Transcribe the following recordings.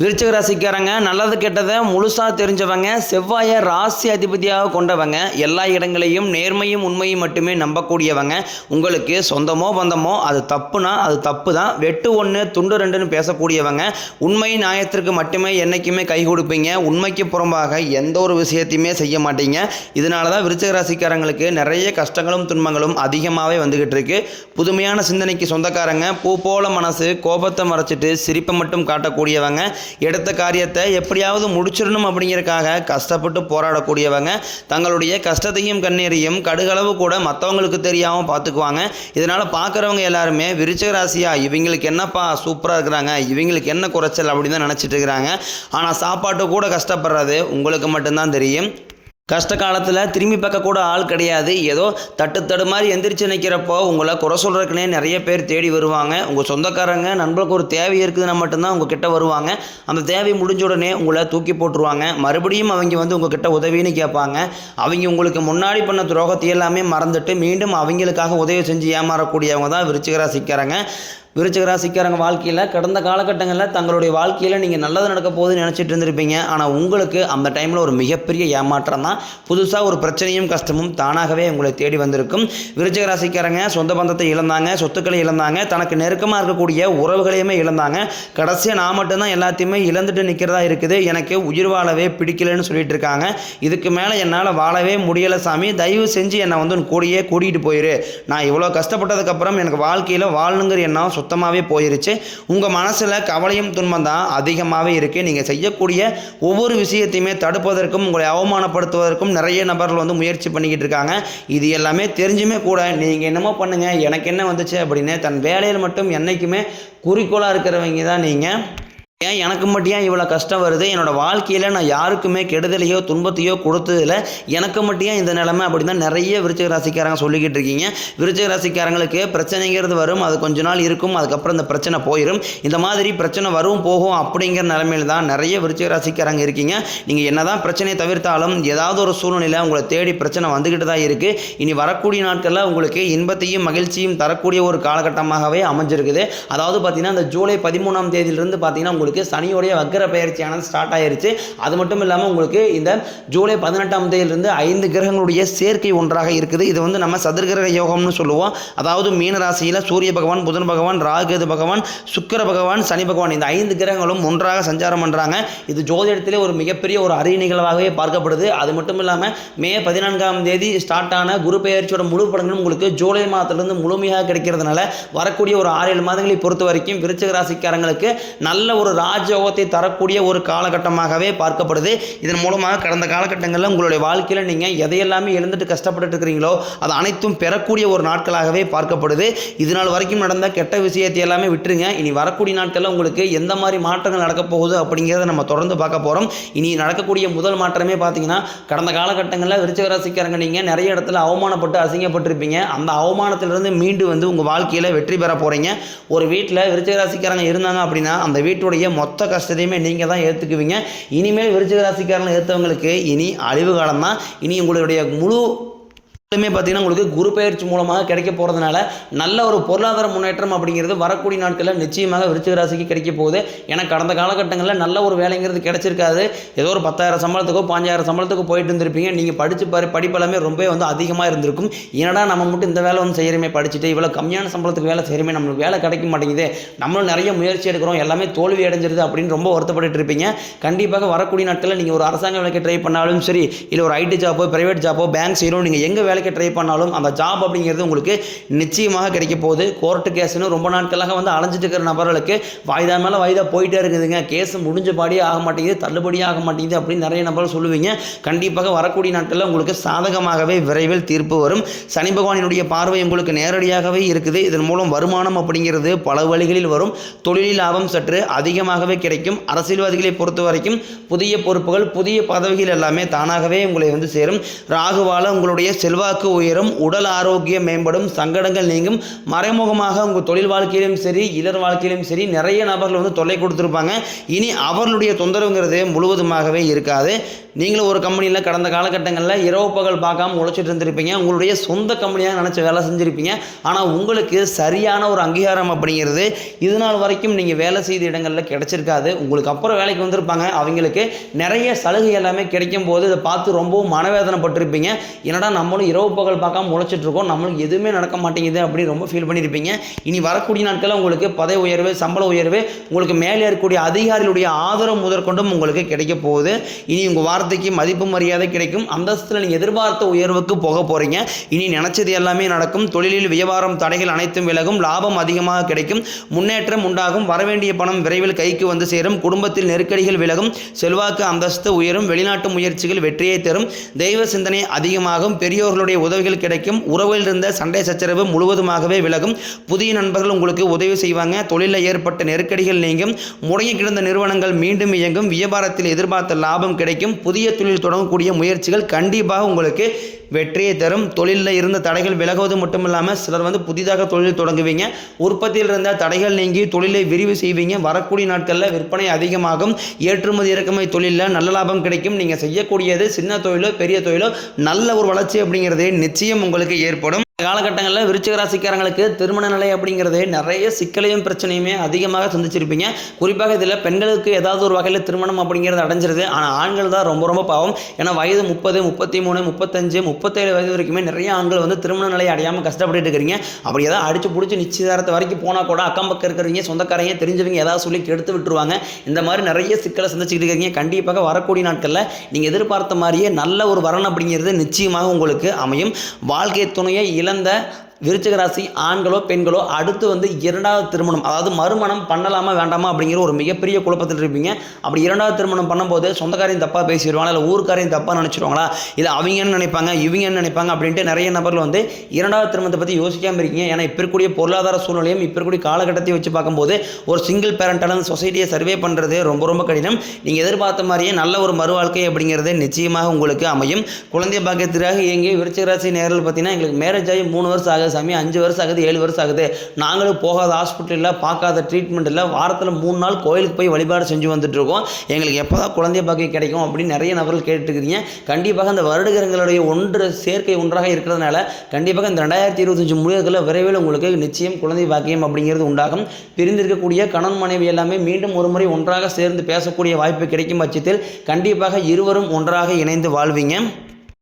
விருச்சிக ராசிக்காரங்க நல்லது கெட்டதை முழுசாக தெரிஞ்சவங்க, செவ்வாயை ராசி அதிபதியாக கொண்டவங்க, எல்லா இடங்களையும் நேர்மையும் உண்மையும் மட்டுமே நம்பக்கூடியவங்க. உங்களுக்கு சொந்தமோ பந்தமோ அது தப்புனா அது தப்பு தான், வெட்டு ஒன்று துண்டு ரெண்டுன்னு பேசக்கூடியவங்க. உண்மை நியாயத்திற்கு மட்டுமே என்றைக்குமே கை கொடுப்பீங்க. உண்மைக்கு புறம்பாக எந்த ஒரு விஷயத்தையுமே செய்ய மாட்டீங்க. இதனால தான் விருச்சிக ராசிக்காரங்களுக்கு நிறைய கஷ்டங்களும் துன்பங்களும் அதிகமாகவே வந்துக்கிட்டு இருக்கு. புதுமையான சிந்தனைக்கு சொந்தக்காரங்க, பூ போல மனசு, கோபத்தை மறைச்சிட்டு சிரிப்பை மட்டும் காட்டக்கூடியவங்க, எடுத்த காரியத்தை எப்படியாவது முடிச்சிடணும் அப்படிங்கிறதுக்காக கஷ்டப்பட்டு போராடக்கூடியவங்க, தங்களுடைய கஷ்டத்தையும் கண்ணீரையும் கடுகளவு கூட மற்றவங்களுக்கு தெரியாமல் பார்த்துக்குவாங்க. இதனால் பார்க்குறவங்க எல்லாருமே விருச்சிக ராசியா இவங்களுக்கு என்னப்பா சூப்பராக இருக்கிறாங்க, இவங்களுக்கு என்ன குறைச்சல் அப்படின்னு தான் நினச்சிட்டு இருக்கிறாங்க. ஆனால் சாப்பாட்டு கூட கஷ்டப்படுறது உங்களுக்கு மட்டும்தான் தெரியும். கஷ்ட காலத்தில் திரும்பி பார்க்கக்கூட ஆள் கிடையாது. ஏதோ தட்டு மாதிரி எந்திரிச்சு நிற்கிறப்போ உங்களை குறை சொல்கிறதுக்குனே நிறைய பேர் தேடி வருவாங்க. உங்கள் சொந்தக்காரங்க நண்பர்களுக்கு ஒரு தேவை இருக்குதுன்னா மட்டும்தான் உங்கள் கிட்ட வருவாங்க. அந்த தேவை முடிஞ்ச உடனே உங்களை தூக்கி போட்டுருவாங்க. மறுபடியும் அவங்க வந்து உங்கள் கிட்ட உதவின்னு கேட்பாங்க. அவங்க உங்களுக்கு முன்னாடி பண்ண துரோகத்தை எல்லாமே மறந்துட்டு மீண்டும் அவங்களுக்காக உதவி செஞ்சு ஏமாறக்கூடியவங்க தான் விருச்சிக ராசிக்காரங்க. விருச்சிக ராசிக்காரங்க வாழ்க்கையில் கடந்த காலகட்டங்களில் தங்களுடைய வாழ்க்கையில் நீங்கள் நல்லது நடக்க போகுதுன்னு நினச்சிட்டு இருந்திருப்பீங்க. ஆனால் உங்களுக்கு அந்த டைமில் ஒரு மிகப்பெரிய ஏமாற்றம் தான். புதுசாக ஒரு பிரச்சனையும் கஷ்டமும் தானாகவே உங்களை தேடி வந்திருக்கும். விருச்சிக ராசிக்காரங்க சொந்த பந்தத்தை இழந்தாங்க, சொத்துக்களை இழந்தாங்க, தனக்கு நெருக்கமாக இருக்கக்கூடிய உறவுகளையுமே இழந்தாங்க. கடைசியாக நான் மட்டும்தான் எல்லாத்தையுமே இழந்துட்டு நிற்கிறதா இருக்குது, எனக்கு உயிர் வாழவே பிடிக்கலன்னு சொல்லிட்டு இருக்காங்க. இதுக்கு மேலே என்னால் வாழவே முடியலை சாமி, தயவு செஞ்சு என்னை வந்து கூடியே கூட்டிகிட்டு போயிரு. நான் இவ்வளோ கஷ்டப்பட்டதுக்கப்புறம் எனக்கு வாழ்க்கையில் வாழணுங்கிற எண்ணம் சுத்தமாகவே போயிருச்சு. உங்கள் மனசில் கவலையும் துன்பம் தான் அதிகமாகவே இருக்குது. நீங்கள் செய்யக்கூடிய ஒவ்வொரு விஷயத்தையுமே தடுப்பதற்கும் உங்களை அவமானப்படுத்துவதற்கும் நிறைய நபர்கள் வந்து முயற்சி பண்ணிக்கிட்டு இருக்காங்க. இது எல்லாமே தெரிஞ்சுமே கூட நீங்கள் என்னமோ பண்ணுங்கள் எனக்கு என்ன வந்துச்சு அப்படின்னு தன் வேலையில் மட்டும் என்றைக்குமே குறிக்கோளாக இருக்கிறவங்க தான் நீங்கள். ஏன் எனக்கு மட்டும் ஏன் இவ்வளோ கஷ்டம் வருது, என்னோடய வாழ்க்கையில் நான் யாருக்குமே கெடுதலையோ துன்பத்தையோ கொடுத்ததில்ல, எனக்கு மட்டும் ஏன் இந்த நிலைமை அப்படின்னு தான் நிறைய விருச்சிக ராசிக்காரங்க சொல்லிக்கிட்டு இருக்கீங்க. விருச்சிக ராசிக்காரங்களுக்கு பிரச்சனைங்கிறது வரும், அது கொஞ்ச நாள் இருக்கும், அதுக்கப்புறம் இந்த பிரச்சனை போயிடும். இந்த மாதிரி பிரச்சனை வரும் போகும் அப்படிங்கிற நிலைமையில் தான் நிறைய விருச்சிக ராசிக்காரங்க இருக்கீங்க. நீங்கள் என்ன தான் பிரச்சனையை தவிர்த்தாலும் ஏதாவது ஒரு சூழ்நிலையில் உங்களை தேடி பிரச்சனை வந்துக்கிட்டு தான் இருக்குது. இனி வரக்கூடிய நாட்களில் உங்களுக்கு இன்பத்தையும் மகிழ்ச்சியும் தரக்கூடிய ஒரு காலகட்டமாகவே அமைஞ்சிருக்குது. அதாவது பார்த்தீங்கன்னா இந்த ஜூலை 13ஆம் தேதியிலிருந்து பார்த்தீங்கன்னா உங்களுக்கு சனியோடைய வக்கர பயிற்சியானது ஸ்டார்ட் ஆயிருச்சு. அது மட்டும் இல்லாமல் உங்களுக்கு இந்த ஜூலை 18ஆம் தேதியிலிருந்து 5 கிரகங்களுடைய சேர்க்கை ஒன்றாக இருக்குது. இது வந்து நம்ம சதுர்கிரக யோகம்னு சொல்லுவோம். அதாவது மீன ராசியில் சூரிய பகவான், புதன் பகவான், ராகு பகவான், சுக்கிர பகவான், சனி பகவான் இந்த 5 கிரகங்களும் ஒன்றாக சஞ்சாரம் பண்ணுறாங்க. இது ஜோதிடத்திலே ஒரு மிகப்பெரிய ஒரு அரிய நிகழ்வாகவே பார்க்கப்படுது. அது மட்டும் இல்லாமல் மே 14ஆம் தேதி ஸ்டார்ட் ஆன குரு பயிற்சியோட முழு படங்களும் உங்களுக்கு ஜூலை மாதத்திலிருந்து முழுமையாக கிடைக்கிறதுனால வரக்கூடிய ஒரு 6-7 மாதங்களை பொறுத்த வரைக்கும் விருச்சிக ராசிக்காரங்களுக்கு நல்ல ஒரு ராஜயோகத்தை தரக்கூடிய ஒரு காலகட்டமாகவே பார்க்கப்படுது. இதன் மூலமாக கடந்த காலகட்டங்களில் உங்களுடைய வாழ்க்கையில் நீங்கள் எதையெல்லாமே இழந்துட்டு கஷ்டப்பட்டு இருக்கிறீங்களோ அது அனைத்தும் பெறக்கூடிய ஒரு நாட்களாகவே பார்க்கப்படுது. இதனால் வரைக்கும் நடந்த கெட்ட விஷயத்தை எல்லாமே விட்டுருங்க. இனி வரக்கூடிய நாட்களில் உங்களுக்கு எந்த மாதிரி மாற்றங்கள் நடக்க போகுது அப்படிங்கிறத நம்ம தொடர்ந்து பார்க்க போகிறோம். இனி நடக்கக்கூடிய முதல் மாற்றமே பார்த்தீங்கன்னா கடந்த காலகட்டங்களில் விருச்சிக ராசிக்காரங்க நீங்கள் நிறைய இடத்துல அவமானப்பட்டு அசிங்கப்பட்டிருப்பீங்க. அந்த அவமானத்திலிருந்து மீண்டு வந்து உங்கள் வாழ்க்கையில் வெற்றி பெற போகிறீங்க. ஒரு வீட்டில் விருச்சிக ராசிக்காரங்க இருந்தாங்க அப்படின்னா அந்த வீட்டுடைய மொத்த கஷ்டத்தையுமே நீங்கள் தான் ஏற்றுக்குவீங்க. இனிமேல் விருச்சிக ராசிக்காரங்களை ஏற்றவங்களுக்கு இனி அழிவு காலம் தான். இனி உங்களுடைய முழு பார்த்தீங்கன்னா உங்களுக்கு குரு பயிற்சி மூலமாக கிடைக்க போகிறதுனால நல்ல ஒரு பொருளாதார முன்னேற்றம் அப்படிங்கிறது வரக்கூடிய நாட்களில் நிச்சயமாக விருச்சிக ராசிக்கு கிடைக்க போகுது. ஏன்னா கடந்த காலகட்டங்களில் நல்ல ஒரு வேலைங்கிறது கிடைச்சிருக்காது. ஏதோ ஒரு 10,000 சம்பளத்துக்கோ 5,000 சம்பளத்துக்கோ போயிட்டு இருந்திருப்பீங்க. நீங்கள் படித்து படிப்பெல்லாமே ரொம்ப வந்து அதிகமாக இருந்திருக்கும். ஏன்னா நம்ம மட்டும் இந்த வேலை வந்து செய்கிறமே, படிச்சுட்டு இவ்வளோ கம்மியான சம்பளத்துக்கு வேலை செய்கிறமே, நம்மளுக்கு வேலை கிடைக்க மாட்டேங்குது, நம்மளும் நிறைய முயற்சி எடுக்கிறோம், எல்லாமே தோல்வி அடைஞ்சிருது அப்படின்னு ரொம்ப வருத்தப்பட்டு இருப்பீங்க. கண்டிப்பாக வரக்கூடிய நாட்களில் நீங்கள் ஒரு அரசாங்க வேலைக்கு ட்ரை பண்ணாலும் சரி, இல்லை ஒரு ஐடி ஜாப்போ, பிரைவேட் ஜாப்போ, பேங்க் செய்கிறோம், நீங்கள் எங்கே வேலை ட்ரை பண்ணாலும் அந்த ஜாப் அப்படிங்கிறது உங்களுக்கு நிச்சயமாக கிடைக்க போகுது. கோர்ட்டு கேஸ்னு ரொம்ப நாட்களாக வந்து அலைஞ்சிட்டு இருக்கிற நபர்களுக்கு வாய்தா மேலே வாய்தா போயிட்டே இருக்குதுங்க, கேஸ் முடிஞ்ச பாடியே ஆக மாட்டேங்குது, தள்ளுபடியே ஆக மாட்டேங்குது அப்படின்னு நிறைய நபர்கள் சொல்லுவீங்க. கண்டிப்பாக வரக்கூடிய நாட்களில் உங்களுக்கு சாதகமாகவே விரைவில் தீர்ப்பு வரும். சனி பகவானினுடைய பார்வை உங்களுக்கு நேரடியாகவே இருக்குது. இதன் மூலம் வருமானம் அப்படிங்கிறது பல வழிகளில் வரும். தொழிலில் லாபம் சற்று அதிகமாகவே கிடைக்கும். அரசியல்வாதிகளை பொறுத்த வரைக்கும் புதிய பொறுப்புகள், புதிய பதவிகள் எல்லாமே தானாகவே உங்களை வந்து சேரும். ராகுவால உங்களுடைய செல்வா செல்வாக்கு உயரும், உடல் ஆரோக்கியம் மேம்படும், சங்கடங்கள் நீங்கும். மறைமுகமாக உங்கள் தொழில் வாழ்க்கையிலும் சரி இளர் வாழ்க்கையிலும் சரி நிறைய நபர்கள் வந்து தொல்லை கொடுத்துருப்பாங்க. இனி அவர்களுடைய தொந்தரவுங்கிறது முழுவதுமாகவே இருக்காது. நீங்களும் ஒரு கம்பெனியில் கடந்த காலகட்டங்களில் இரவு பகல் பார்க்காம உழைச்சிட்டு இருந்திருப்பீங்க. உங்களுடைய சொந்த கம்பெனியாக நினச்சி வேலை செஞ்சுருப்பீங்க. ஆனால் உங்களுக்கு சரியான ஒரு அங்கீகாரம் அப்படிங்கிறது இது நாள் வரைக்கும் நீங்கள் வேலை செய்த இடங்களில் கிடைச்சிருக்காது. உங்களுக்கு அப்புறம் வேலைக்கு வந்திருப்பாங்க, அவங்களுக்கு நிறைய சலுகை எல்லாமே கிடைக்கும் போது இதை பார்த்து ரொம்பவும் மனவேதனைப்பட்டிருப்பீங்க. என்னடா நம்மளும் இரவு பகல் பார்க்காம உழைச்சிட்டு இருக்கோம், நம்மளுக்கு எதுவுமே நடக்க மாட்டேங்குது அப்படின்னு ரொம்ப ஃபீல் பண்ணியிருப்பீங்க. இனி வரக்கூடிய நாட்களில் உங்களுக்கு பதவி உயர்வு, சம்பள உயர்வு, உங்களுக்கு மேலே இருக்கக்கூடிய அதிகாரிகளுடைய ஆதரவு முதற்கொண்டும் உங்களுக்கு கிடைக்க போகுது. இனி உங்கள் வார்த்தைக்கு மதிப்பு மரியாதை கிடைக்கும். அந்தஸ்தில் நீங்கள் எதிர்பார்த்த உயர்வுக்கு போக போகிறீங்க. இனி நினைச்சது எல்லாமே நடக்கும். தொழிலில் வியாபாரம் தடைகள் அனைத்தும் விலகும், லாபம் அதிகமாக கிடைக்கும், முன்னேற்றம் உண்டாகும், வரவேண்டிய பணம் விரைவில் கைக்கு வந்து சேரும், குடும்பத்தில் நெருக்கடிகள் விலகும், செல்வாக்கு அந்தஸ்து உயரும், வெளிநாட்டு முயற்சிகள் வெற்றியை தரும், தெய்வ சிந்தனை அதிகமாகும், பெரியோர்களுடைய உதவிகள் கிடைக்கும், உறவில் இருந்த சண்டை சச்சரவு முழுவதுமாகவே விலகும், புதிய நண்பர்கள் உங்களுக்கு உதவி செய்வாங்க, தொழிலில் ஏற்பட்ட நெருக்கடிகள் நீங்கும், முடங்கி கிடந்த நிறுவனங்கள் மீண்டும் இயங்கும், வியாபாரத்தில் எதிர்பார்த்த லாபம் கிடைக்கும், புதிய தொழில் தொடங்கக்கூடிய முயற்சிகள் கண்டிப்பாக உங்களுக்கு வெற்றியை தரும், தொழிலில் இருந்த தடைகள் விலகுவது மட்டும் இல்லாமல் சிலர் வந்து புதிதாக தொழில் தொடங்குவீங்க, உற்பத்தியில் இருந்த தடைகள் நீங்கி தொழிலை விரிவு செய்வீங்க, வரக்கூடிய நாட்களில் விற்பனை அதிகமாகும், ஏற்றுமதி இறக்குமதி தொழிலில் நல்ல லாபம் கிடைக்கும், நீங்கள் செய்யக்கூடியது சின்ன தொழிலோ பெரிய தொழிலோ நல்ல ஒரு வளர்ச்சி அப்படிங்கிறது நிச்சயம் உங்களுக்கு ஏற்படும். காலகட்டங்களில் விருச்சிக ராசிக்காரங்களுக்கு திருமண நிலை அப்படிங்கிறது நிறைய சிக்கலையும் பிரச்சனையுமே அதிகமாக சந்திச்சிருப்பீங்க. குறிப்பாக இதில் பெண்களுக்கு ஏதாவது ஒரு வகையில் திருமணம் அப்படிங்கிறது அடைஞ்சிருது. ஆனால் ஆண்கள் தான் ரொம்ப ரொம்ப பாவம். ஏன்னா வயது 30, 33, 35, 37 வயது வரைக்குமே நிறைய ஆண்கள் வந்து திருமண நிலை அடையாமல் கஷ்டப்பட்டு இருக்கிறீங்க. அப்படி ஏதாவது அடிச்சு பிடிச்சி நிச்சயதாரத்தை வரைக்கும் போனால் கூட அக்கம் பக்கம் இருக்கிறவங்க சொந்தக்காரங்க தெரிஞ்சவங்க ஏதாவது சொல்லி கெடுத்து விட்டுருவாங்க. இந்த மாதிரி நிறைய சிக்கலை சந்திச்சுக்கிட்டு இருக்கிறீங்க. கண்டிப்பாக வரக்கூடிய நாட்களில் நீங்கள் எதிர்பார்த்த மாதிரியே நல்ல ஒரு வரன் அப்படிங்கிறது நிச்சயமாக உங்களுக்கு அமையும். வாழ்க்கை துணையை இழந்த விருச்சிக ராசி ஆண்களோ பெண்களோ அடுத்து வந்து இரண்டாவது திருமணம், அதாவது மறுமணம் பண்ணலாமா வேண்டாமா அப்படிங்கிற ஒரு மிகப்பெரிய குழப்பத்தில் இருப்பீங்க. அப்படி இரண்டாவது திருமணம் பண்ணும்போது சொந்தக்காரையும் தப்பாக பேசிடுவாங்களா, இல்லை ஊருக்காரையும் தப்பாக நினச்சிடுவாங்களா, இல்லை அவங்கன்னு நினைப்பாங்க இவங்கன்னு நினைப்பாங்க அப்படின்ட்டு நிறைய நபர்கள் வந்து இரண்டாவது திருமணத்தை பற்றி யோசிக்காமல் இருக்கீங்க. ஏன்னா இப்போ இருக்கக்கூடிய பொருளாதார சூழ்நிலையும் இப்போ இருக்கக்கூடிய காலகட்டத்தை வச்சு பார்க்கும்போது ஒரு சிங்கிள் பேரண்டான சொசைட்டியை சர்வே பண்ணுறது ரொம்ப ரொம்ப கடினம். நீங்கள் எதிர்பார்த்த மாதிரியே நல்ல ஒரு மறுவாழ்க்கை அப்படிங்கிறது நிச்சயமாக உங்களுக்கு அமையும். குழந்தை பாக்கியத்திற்காக இயங்கிய விருச்சிக ராசி நேரில் பார்த்தீங்கன்னா எங்களுக்கு மேரேஜ் ஆகி 3 வருஷம் ஆகுது சாமி, 5 வருஷம் ஆகுது, 7 வருஷம் ஆகுது, நாங்களும் போகாத ஹாஸ்பிட்டலில் பார்க்காத ட்ரீட்மெண்ட் இல்லை, வாரத்தில் 3 நாள் கோயிலுக்கு போய் வழிபாடு செஞ்சு வந்துட்டு இருக்கோம், எங்களுக்கு எப்போ தான் குழந்தை பாக்கியம் கிடைக்கும் அப்படின்னு நிறைய நபர்கள் கேட்டுருக்கிறீங்க. கண்டிப்பாக இந்த வருடகிரகங்களுடைய சேர்க்கை ஒன்றாக இருக்கிறதுனால கண்டிப்பாக இந்த 2025 முடிவுகளில் விரைவில் உங்களுக்கு நிச்சயம் குழந்தை பாக்கியம் அப்படிங்கிறது உண்டாகும். பிரிந்திருக்கக்கூடிய கணவன் மனைவி எல்லாமே மீண்டும் ஒரு முறை ஒன்றாக சேர்ந்து பேசக்கூடிய வாய்ப்பு கிடைக்கும் பட்சத்தில் கண்டிப்பாக இருவரும் ஒன்றாக இணைந்து வாழ்வீங்க.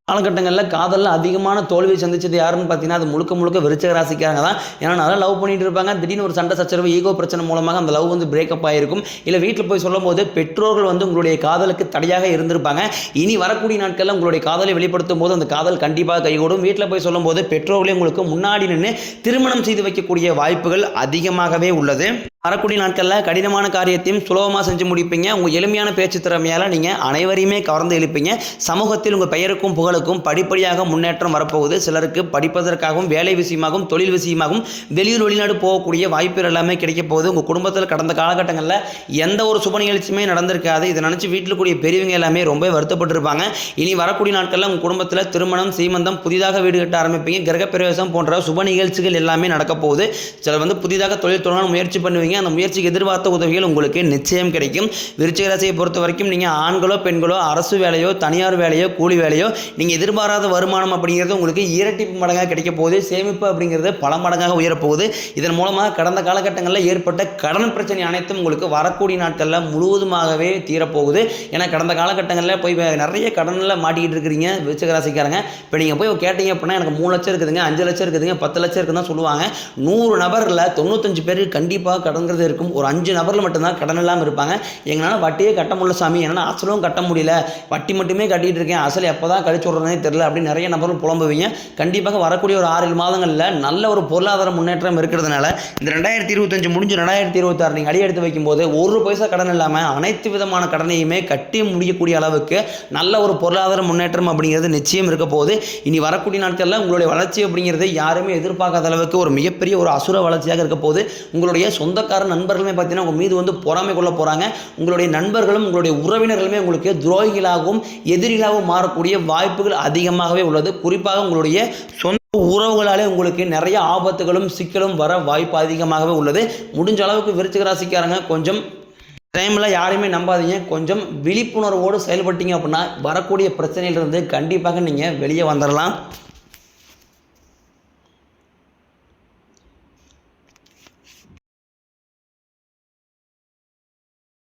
காலகட்டங்களில் காதலில் அதிகமான தோல்வி சந்திச்சது யாருன்னு பார்த்தீங்கன்னா அது முழுக்க முழுக்க விருச்சிக ராசிக்காரங்க தான். ஏன்னா நல்லா லவ் பண்ணிட்டு இருப்பாங்க, திடீர்னு ஒரு சண்டை சச்சரவு ஈகோ பிரச்சனை மூலமாக அந்த லவ் வந்து பிரேக்கப் ஆகிருக்கும். இல்லை வீட்டில் போய் சொல்லும் போது பெற்றோர்கள் வந்து உங்களுடைய காதலுக்கு தடையாக இருந்திருப்பாங்க. இனி வரக்கூடிய நாட்களில் உங்களுடைய காதலை வெளிப்படுத்தும் போது அந்த காதல் கண்டிப்பாக கைகூடும். வீட்டில் போய் சொல்லும் போது பெற்றோர்களே உங்களுக்கு முன்னாடி நின்று திருமணம் செய்து வைக்கக்கூடிய வாய்ப்புகள் அதிகமாகவே உள்ளது. வரக்கூடிய நாட்களில் கடினமான காரியத்தையும் சுலபமாக செஞ்சு முடிப்பீங்க. உங்கள் எளிமையான பேச்சு திறமையால் நீங்கள் அனைவரையுமே கவர்ந்து எழுப்பீங்க. சமூகத்தில் உங்கள் பெயருக்கும் புகழுக்கும் படிப்படியாக முன்னேற்றம் வரப்போகுது. சிலருக்கு படிப்பதற்காகவும் வேலை விஷயமாகவும் தொழில் விஷயமாகவும் வெளியூர் வெளிநாடு போகக்கூடிய வாய்ப்புகள் எல்லாமே கிடைக்க போகுது. உங்கள் குடும்பத்தில் கடந்த காலகட்டங்களில் எந்த ஒரு சுப நிகழ்ச்சியுமே நடந்திருக்காது. இதை நினச்சி வீட்டில் கூடிய பெரியவங்க எல்லாமே ரொம்ப வருத்தப்பட்டிருப்பாங்க. இனி வரக்கூடிய நாட்களில் உங்கள் குடும்பத்தில் திருமணம், சீமந்தம், புதிதாக வீடு கட்ட ஆரம்பிப்பீங்க. கிரகப்பிரவேசம் போன்ற சுப நிகழ்ச்சிகள் எல்லாமே நடக்க போகுது. சிலர் வந்து புதிதாக தொழில் தொடங்க முயற்சி பண்ணுவீங்க. அந்த முயற்சிக்கு எதிர்பார்த்த உதவிகள் உங்களுக்கு நிச்சயம் கிடைக்கும். விருச்சிக ராசியை பொறுத்த வரைக்கும் நீங்கள் ஆண்களோ பெண்களோ அரசு வேலையோ தனியார் வேலையோ கூலி வேலையோ நீங்கள் எதிர்பாராத வருமானம் அப்படிங்கிறது உங்களுக்கு இரட்டிப்பு மடங்காக கிடைக்க போகுது. சேமிப்பு அப்படிங்கிறது பல மடங்காக உயரப்போகுது. இதன் மூலமாக கடந்த காலகட்டங்களில் ஏற்பட்ட கடன் பிரச்சனை அனைத்தும் உங்களுக்கு வரக்கூடிய நாட்களில் முழுவதுமாகவே தீரப்போகுது. ஏன்னா கடந்த காலகட்டங்களில் போய் நிறைய கடனில் மாட்டிக்கிட்டு இருக்கிறீங்க விருச்சிக ராசிக்காரங்க. இப்போ நீங்கள் போய் கேட்டீங்க அப்படின்னா எனக்கு 3 லட்சம் இருக்குதுங்க, 5 லட்சம் இருக்குதுங்க, 10 லட்சம் இருக்குதுன்னு தான் சொல்லுவாங்க. 100 நபரில் 95 பேர் கண்டிப்பாக கடன்கிறது இருக்கும். ஒரு 5 நபர்கள் மட்டும்தான் கடன் இல்லாமல் இருப்பாங்க. எங்களால் வட்டியே கட்ட முடியல சாமி, என்னால் அசலும் கட்ட முடியல, வட்டி மட்டுமே கட்டிகிட்டு இருக்கேன், அசல் எப்போ தான் கழிச்சு விட்றதுனே தெரியல அப்படின்னு நிறைய நபர்கள் புலம்புவீங்க. கண்டிப்பாக வரக்கூடிய ஒரு 6 மாதங்களில் நல்ல ஒரு பொருளாதார முன்னேற்றம் இருக்கிறதுனால இந்த 2025 முடிஞ்சு 2026 நீங்கள் அடி எடுத்து வைக்கும்போது 1 பைசா கடன் இல்லாமல் அனைத்து விதமான கடனையுமே கட்டி முடியக்கூடிய அளவுக்கு நல்ல ஒரு பொருளாதார முன்னேற்றம் அப்படிங்கிறது நிச்சயம் இருக்க போகுது. இனி வரக்கூடிய நாட்களில் உங்களுடைய வளர்ச்சி அப்படிங்கிறது யாருமே எதிர்பார்க்காத அளவுக்கு ஒரு மிகப்பெரிய ஒரு அசுர வளர்ச்சியாக இருக்க போகுது. உங்களுடைய சொந்த சொந்தக்கார நண்பர்களுமே பார்த்தீங்கன்னா உங்கள் மீது வந்து பொறாமை கொள்ள போகிறாங்க. உங்களுடைய நண்பர்களும் உங்களுடைய உறவினர்களுமே உங்களுக்கு துரோகிகளாகவும் எதிரிகளாகவும் மாறக்கூடிய வாய்ப்புகள் அதிகமாகவே உள்ளது. குறிப்பாக உங்களுடைய சொந்த உறவுகளாலே உங்களுக்கு நிறைய ஆபத்துகளும் சிக்கலும் வர வாய்ப்பு அதிகமாகவே உள்ளது. முடிஞ்ச அளவுக்கு விருச்சிக ராசிக்காரங்க கொஞ்சம் டைமில் யாரையுமே நம்பாதீங்க. கொஞ்சம் விழிப்புணர்வோடு செயல்பட்டீங்க அப்படின்னா வரக்கூடிய பிரச்சனையிலிருந்து கண்டிப்பாக நீங்கள் வெளியே வந்துடலாம்.